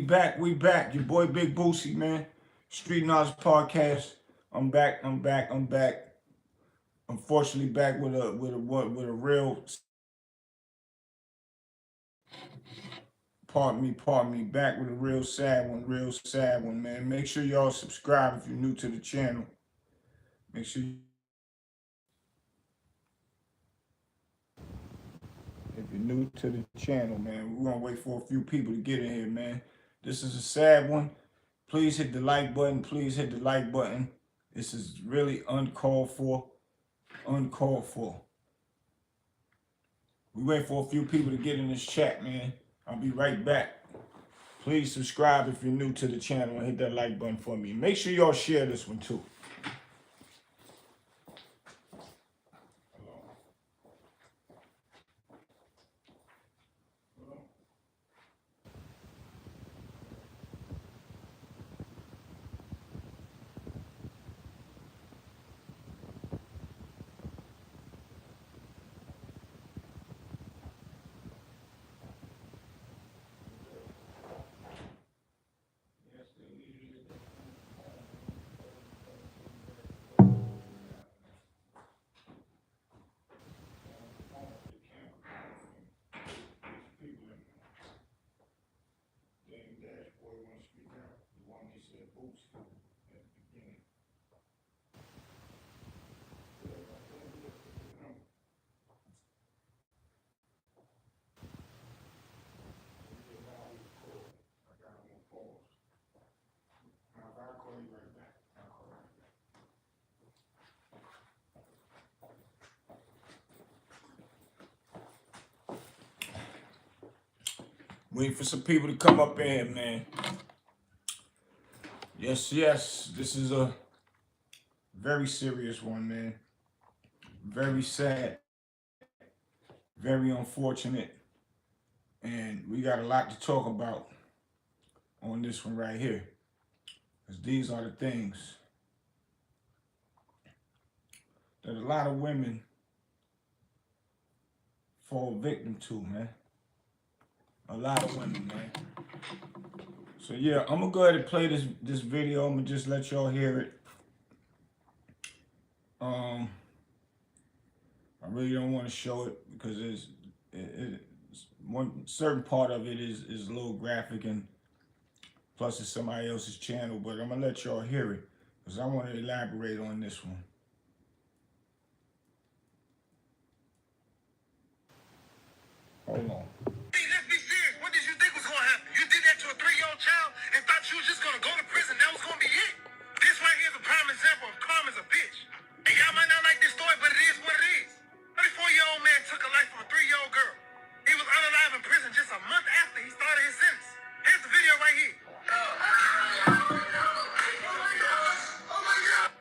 back. We back. Your boy Big Boosie, man. Street Knowledge Podcast. I'm back. I'm back. Unfortunately, back with a real. Pardon me. Back with a real sad one, man. Make sure y'all subscribe if you're new to the channel. Make sure if you're new to the channel, man. We're gonna wait for a few people to get in here, man. This is a sad one. Please hit the like button. Please hit the like button. This is really uncalled for. Uncalled for. We wait for a few people to get in this chat, man. I'll be right back. Please subscribe if you're new to the channel and hit that like button for me. Make sure y'all share this one too. Waiting for some people to come up in here, man. Yes. This is a very serious one, man. Very sad. Very unfortunate. And we got a lot to talk about on this one right here. Because these are the things that a lot of women fall victim to, man. A lot of women, man. So yeah, I'm gonna go ahead and play this video. I'm gonna just let y'all hear it. I really don't want to show it because it's one certain part of it is a little graphic, and plus it's somebody else's channel. But I'm gonna let y'all hear it because I want to elaborate on this one. Hold on. Let's be serious. What did you think was going to happen? You did that to a 3-year-old child and thought you was just going to go to prison. That was going to be it. This right here is a prime example of karma's a bitch. And y'all might not like this story, but it is what it is. 34-year-old man took a life from a 3-year-old girl. He was unalive in prison just a month after he started his sentence. Here's the video right here.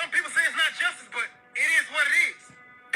Some people say it's not justice, but it is what it is.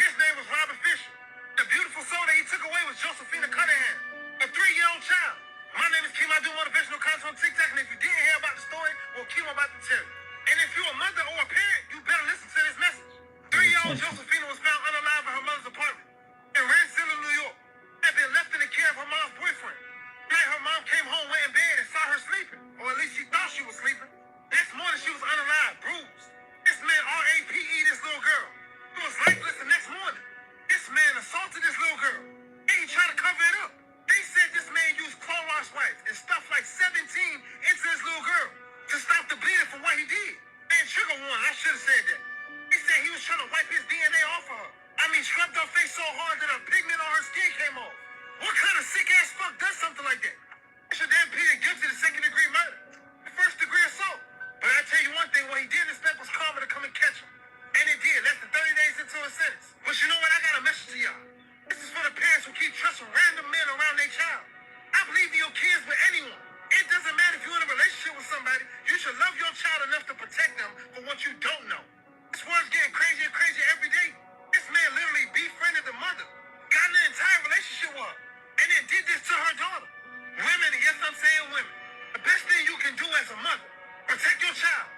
His name was Robert Fisher. The beautiful soul that he took away was Josephina Cunningham, a 3-year-old child. My name is Kim. I do motivational content on TikTok, and if you didn't hear about the story, well, Kim about to tell you. And if you're a mother or a parent, you better listen to this message. 3-year-old Josephina was found unalive in her mother's apartment in Rensselaer, New York. Had been left in the care of her mom's boyfriend. Night her mom came home, went in bed, and saw her sleeping, or at least she thought she was sleeping. Next morning, she was unalive, bruised. This man RAPE this little girl. He was lifeless the next morning. This man assaulted this little girl, and he tried to cover it up. They said this man used chlorox wipes and stuff like 17 into this little girl to stop the bleeding from what he did. Man, trigger warning, I should have said that. He said he was trying to wipe his DNA off of her. I mean, scrubbed her face so hard that a pigment on her skin came off. What kind of sick-ass fuck does something like that? Should then plead guilty to second-degree murder, first-degree assault. But I tell you one thing, what he didn't expect was karma to come and catch him. And it did, less than 30 days into his sentence. But you know what? I got a message to y'all. This is for the parents who keep trusting random men around their child. I believe in your kids with anyone. It doesn't matter if you're in a relationship with somebody. You should love your child enough to protect them for what you don't know. This world's getting crazier and crazier every day. This man literally befriended the mother, got in an entire relationship with her, and then did this to her daughter. Women, and yes, I'm saying women, the best thing you can do as a mother, protect your child.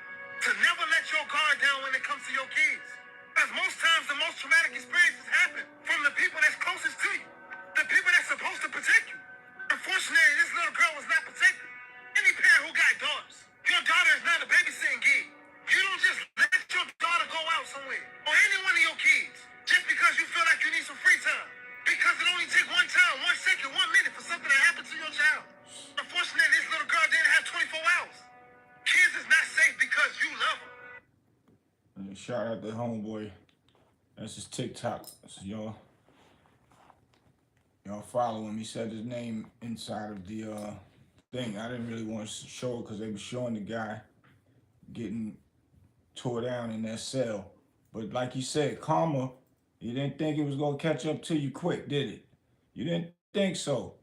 To never let your guard down when it comes to your kids. Because most times the most traumatic experiences happen from the people that's closest to you. The people that's supposed to protect you. Unfortunately, this little girl was not protected. Any parent who Shout out to homeboy. That's his TikTok. So y'all follow him. He said his name inside of the thing. I didn't really want to show it because they were showing the guy getting tore down in that cell. But like you said, karma, you didn't think it was gonna catch up to you quick, did it? You didn't think so.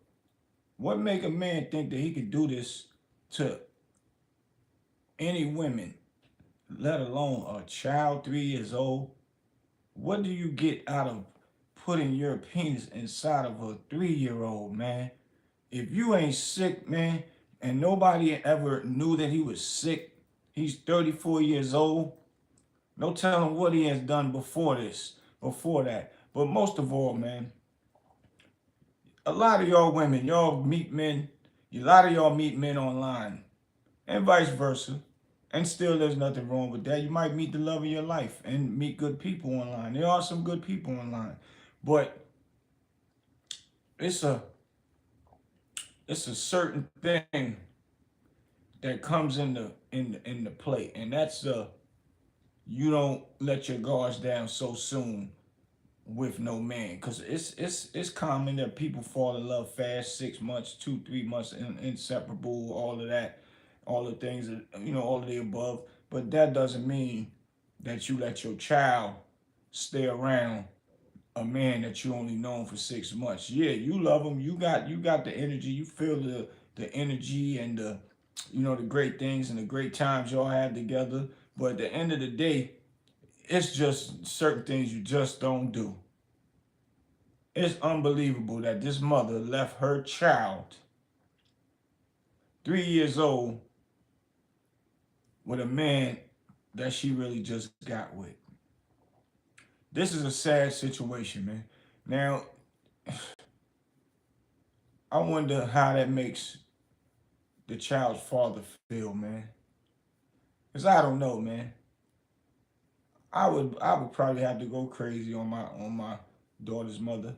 What make a man think that he could do this to any women, let alone a child 3 years old? What do you get out of putting your penis inside of a 3-year-old, man? If you ain't sick, man, and nobody ever knew that he was sick, he's 34 years old. No telling what he has done before this, before that. But most of all, man, a lot of y'all women, y'all meet men, a lot of y'all meet men online, and vice versa. And still, there's nothing wrong with that. You might meet the love of your life and meet good people online. There are some good people online, but it's a certain thing that comes in the play, and that's you don't let your guards down so soon with no man, because it's common that people fall in love fast, 6 months, 2 3 months, inseparable, all of that, all the things that all of the above. But that doesn't mean that you let your child stay around a man that you only known for 6 months. Yeah, you love him, you got the energy, you feel the energy and the the great things and the great times y'all had together. But at the end of the day, it's just certain things you just don't do. It's unbelievable that this mother left her child 3 years old with a man that she really just got with. This is a sad situation, man. Now, I wonder how that makes the child's father feel, man. Cause I don't know, man. I would probably have to go crazy on my daughter's mother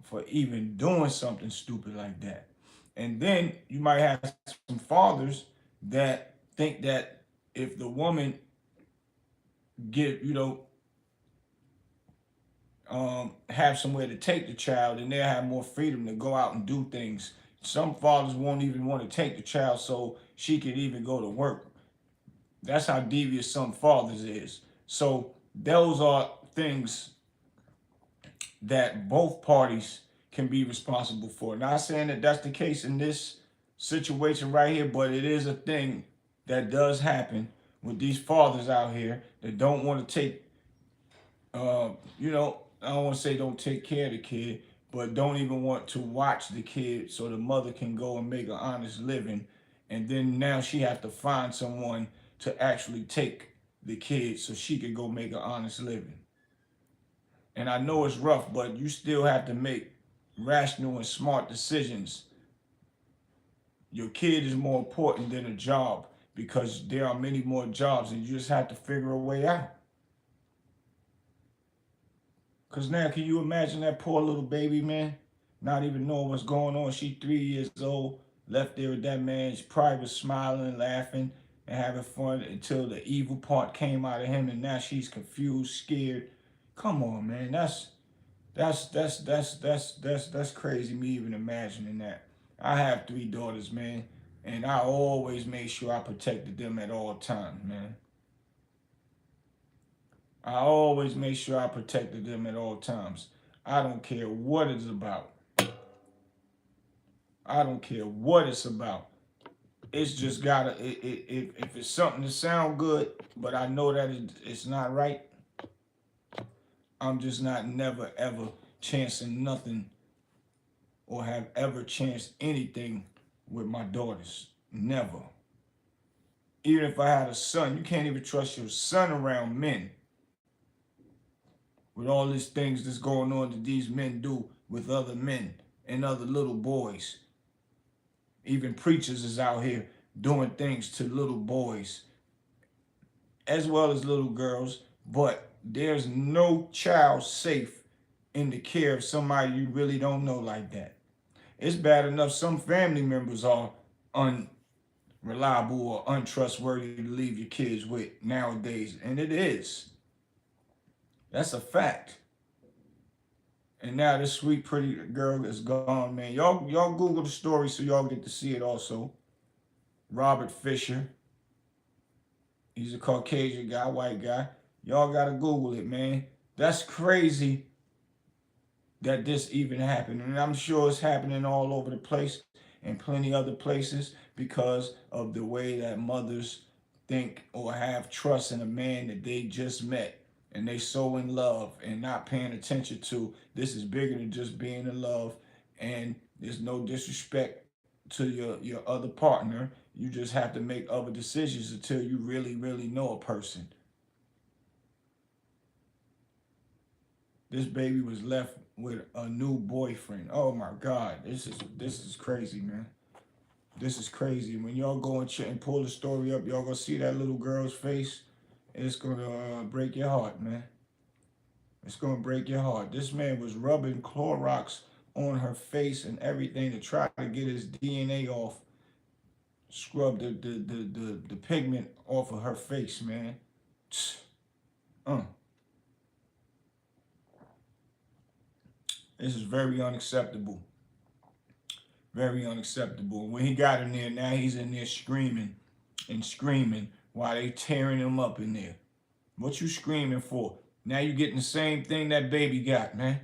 for even doing something stupid like that. And then you might have some fathers that think that if the woman get have somewhere to take the child, and they'll have more freedom to go out and do things. Some fathers won't even want to take the child so she can even go to work. That's how devious some fathers is. So those are things that both parties can be responsible for. Not saying that that's the case in this situation right here, but it is a thing that does happen with these fathers out here that don't want to take, I don't want to say don't take care of the kid, but don't even want to watch the kid so the mother can go and make an honest living. And then now she have to find someone to actually take the kid so she can go make an honest living. And I know it's rough, but you still have to make rational and smart decisions. Your kid is more important than a job because there are many more jobs and you just have to figure a way out. Because now, can you imagine that poor little baby, man? Not even knowing what's going on. She 3 years old, left there with that man. She probably was smiling, laughing, and having fun until the evil part came out of him, and now she's confused, scared. Come on, man. That's crazy. Me even imagining that. I have 3 daughters, man, and I always made sure I protected them at all times, man. I always made sure I protected them at all times. I don't care what it's about. I don't care what it's about. It's just gotta. If it's something that sound good, but I know that it's not right, I'm just not never ever chancing nothing or have ever chanced anything with my daughters. Never. Even if I had a son, you can't even trust your son around men. With all these things that's going on that these men do with other men and other little boys. Even preachers is out here doing things to little boys as well as little girls, but there's no child safe in the care of somebody you really don't know like that. It's bad enough some family members are reliable or untrustworthy to leave your kids with nowadays. And it is. That's a fact. And now this sweet, pretty girl is gone, man. Y'all Google the story so y'all get to see it also. Robert Fisher. He's a Caucasian guy, white guy. Y'all gotta Google it, man. That's crazy that this even happened. And I'm sure it's happening all over the place and plenty other places because of the way that mothers think or have trust in a man that they just met and they so in love and not paying attention to this is bigger than just being in love, and there's no disrespect to your other partner. You just have to make other decisions until you really know a person. This baby was left with a new boyfriend. Oh my God, this is crazy, man. This is crazy. When y'all go and pull the story up, y'all gonna see that little girl's face. It's gonna break your heart, man. It's gonna break your heart. This man was rubbing Clorox on her face and everything to try to get his DNA off, scrub the pigment off of her face, man. Uh. This is very unacceptable. Very unacceptable. When he got in there, now he's in there screaming and screaming while they tearing him up in there. What you screaming for? Now you getting the same thing that baby got, man.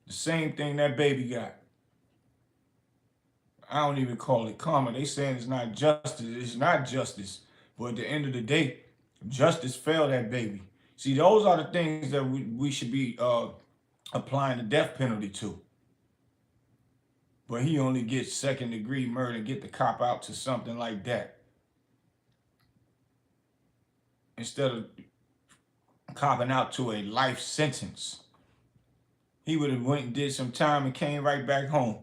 The same thing that baby got. I don't even call it karma. They saying it's not justice. It's not justice. But at the end of the day, justice failed that baby. See, those are the things that we should be applying the death penalty to. But he only gets second-degree murder and get the cop out to something like that. Instead of copping out to a life sentence. He would have went and did some time and came right back home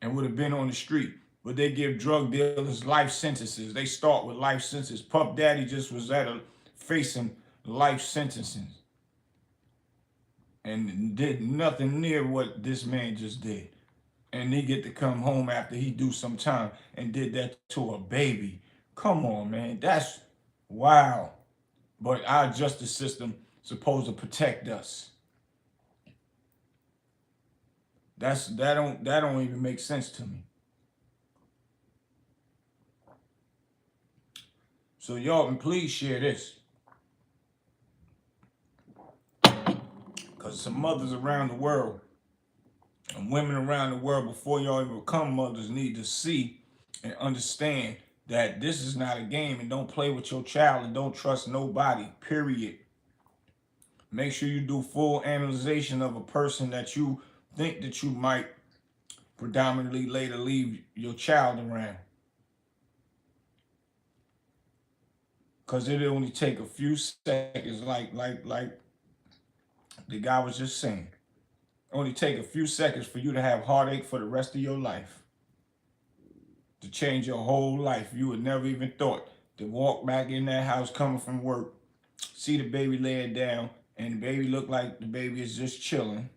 and would have been on the street. But they give drug dealers life sentences. They start with life sentences. Puff Daddy just was facing life sentences and did nothing near what this man just did. And he get to come home after he do some time and did that to a baby. Come on, man. That's wow. But our justice system supposed to protect us. That don't even make sense to me. So y'all, please share this. Because some mothers around the world and women around the world, before y'all even become mothers, need to see and understand that this is not a game, and don't play with your child and don't trust nobody, period. Make sure you do full analyzation of a person that you think that you might predominantly later leave your child around. Because it only take a few seconds, like the guy was just saying. Only take a few seconds for you to have heartache for the rest of your life. To change your whole life. You would never even thought to walk back in that house coming from work, see the baby laying down, and the baby look like the baby is just chilling.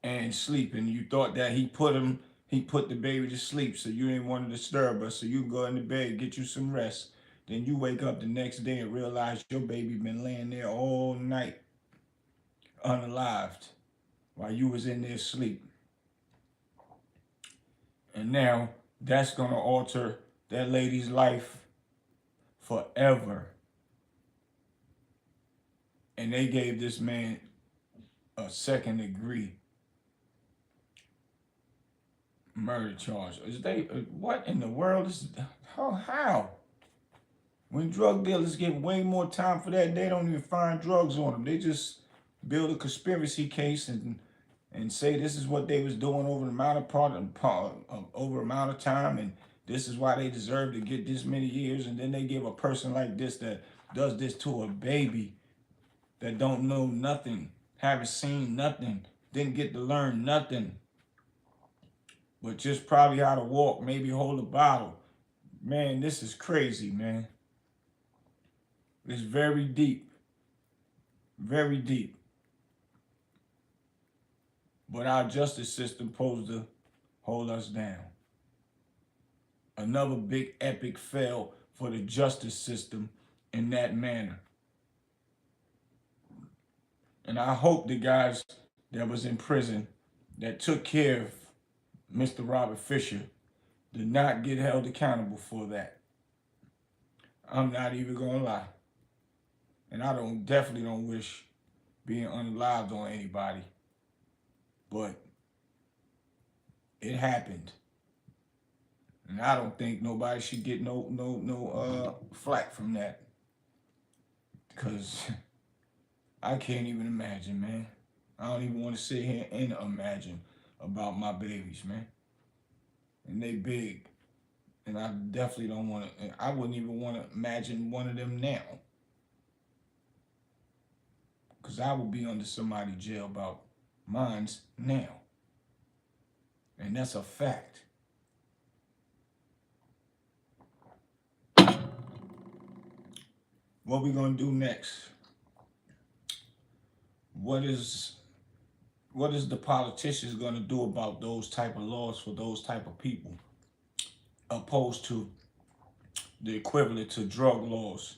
And sleeping. You thought that he put the baby to sleep, so you didn't want to disturb us, so you go into bed, get you some rest. Then you wake up the next day and realize your baby been laying there all night, unalived, while you was in there sleep. And now that's gonna alter that lady's life forever. And they gave this man a second-degree murder charge. What in the world is how? When drug dealers get way more time for that, they don't even find drugs on them. They just build a conspiracy case and say this is what they was doing over amount of time, and this is why they deserve to get this many years. And then they give a person like this that does this to a baby that don't know nothing, haven't seen nothing, didn't get to learn nothing, but just probably how to walk, maybe hold a bottle. Man, this is crazy, man. It's very deep. Very deep. But our justice system supposed to hold us down. Another big epic fail for the justice system in that manner. And I hope the guys that was in prison that took care of Mr. Robert Fisher did not get held accountable for that. I'm not even gonna lie. And I definitely don't wish being unalived on anybody. But it happened. And I don't think nobody should get no flack from that. Because I can't even imagine, man. I don't even want to sit here and imagine about my babies, man. And they big. And I definitely don't want to, I wouldn't even want to imagine one of them now. Because I would be under somebody's jail about mine's now. And that's a fact. What we gonna do next? What is the politicians gonna do about those type of laws for those type of people, opposed to the equivalent to drug laws?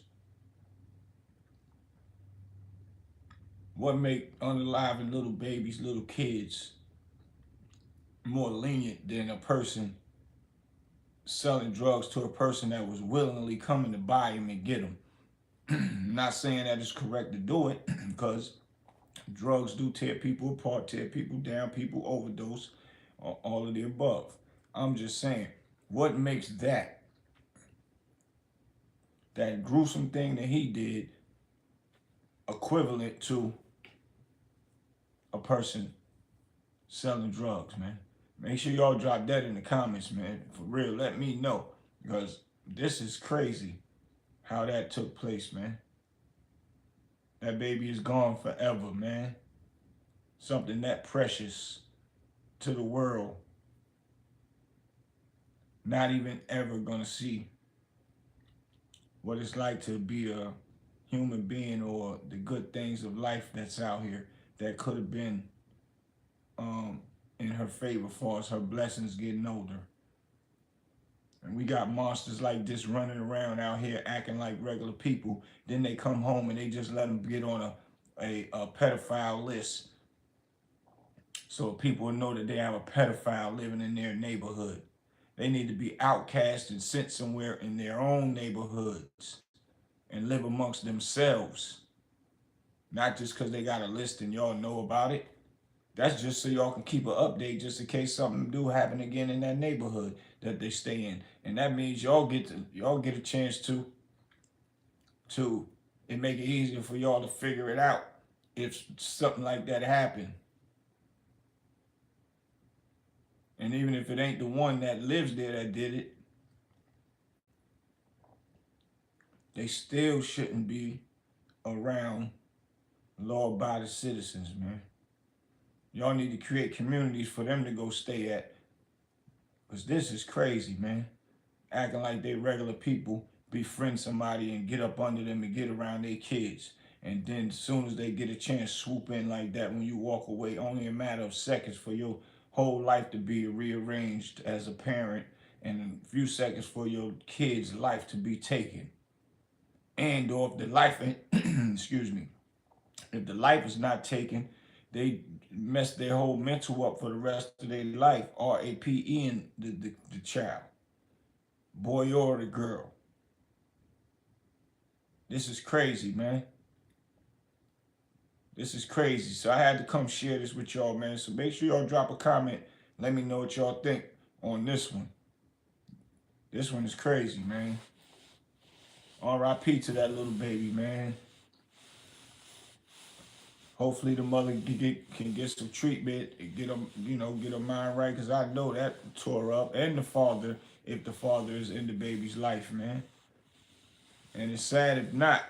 What make unalived little babies, little kids, more lenient than a person selling drugs to a person that was willingly coming to buy them and get them? Not saying that it's correct to do it, because drugs do tear people apart, tear people down, people overdose, all of the above. I'm just saying, what makes that gruesome thing that he did equivalent to a person selling drugs, man? Make sure y'all drop that in the comments, man. For real, let me know, because this is crazy how that took place, man. That baby is gone forever, man. Something that precious to the world. Not even ever gonna see what it's like to be a human being, or the good things of life that's out here that could have been in her favor as far as her blessings getting older. And we got monsters like this running around out here acting like regular people. Then they come home and they just let them get on a pedophile list, so people know that they have a pedophile living in their neighborhood. They need to be outcast and sent somewhere in their own neighborhoods and live amongst themselves. Not just because they got a list and y'all know about it. That's just so y'all can keep an update, just in case something do happen again in that neighborhood that they stay in. And that means y'all get a chance to it make it easier for y'all to figure it out if something like that happened. And even if it ain't the one that lives there that did it, they still shouldn't be around law-abiding citizens, man. Y'all need to create communities for them to go stay at. Because this is crazy, man. Acting like they regular people, befriend somebody and get up under them and get around their kids. And then as soon as they get a chance, swoop in like that when you walk away. Only a matter of seconds for your whole life to be rearranged as a parent, and a few seconds for your kid's life to be taken. And or if the life, excuse me, if the life is not taken, they mess their whole mental up for the rest of their life. R-A-P-E in the child, boy or the girl. This is crazy, man. This is crazy. So I had to come share this with y'all, man. So make sure y'all drop a comment. Let me know what y'all think on this one. This one is crazy, man. R.I.P. to that little baby, man. Hopefully the mother can get some treatment and get her mind right, because I know that tore up. And the father, if the father is in the baby's life, man. And it's sad if not.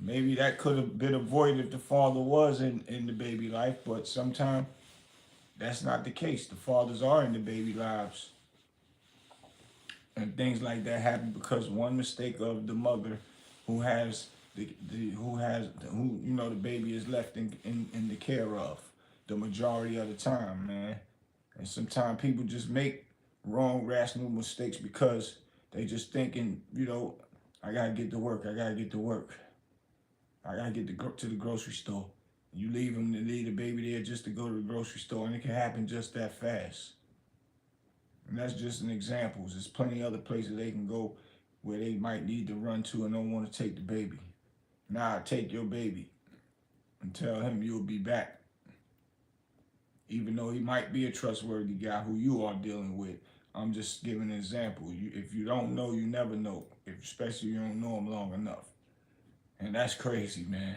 Maybe that could have been avoided if the father was in the baby life, but sometimes that's not the case. The fathers are in the baby lives. And things like that happen because one mistake of the mother who the baby is left in the care of. the majority of the time, man. And sometimes people just make wrong, rational mistakes because they just thinking, I gotta get to work. I gotta get to work. I gotta get to the grocery store. You leave them to leave the baby there just to go to the grocery store, and it can happen just that fast. And that's just an example. There's plenty other places they can go where they might need to run to and don't want to take the baby. Nah, take your baby and tell him you'll be back. Even though he might be a trustworthy guy who you are dealing with. I'm just giving an example. If you don't know, you never know. Especially if you don't know him long enough. And that's crazy, man.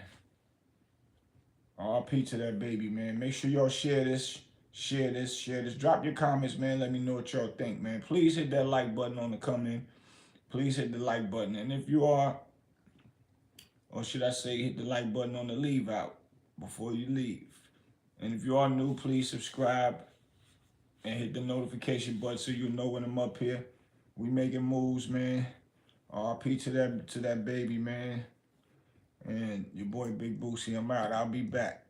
RP to that baby, man. Make sure y'all share this. Share this. Drop your comments, man. Let me know what y'all think, man. Please hit that like button on the comment. Please hit the like button. And if you are, or should I say, hit the like button on the leave out before you leave. And if you are new, please subscribe and hit the notification button so you'll know when I'm up here. We making moves, man. RP to that baby, man. And your boy Big Boosie, I'm out. I'll be back.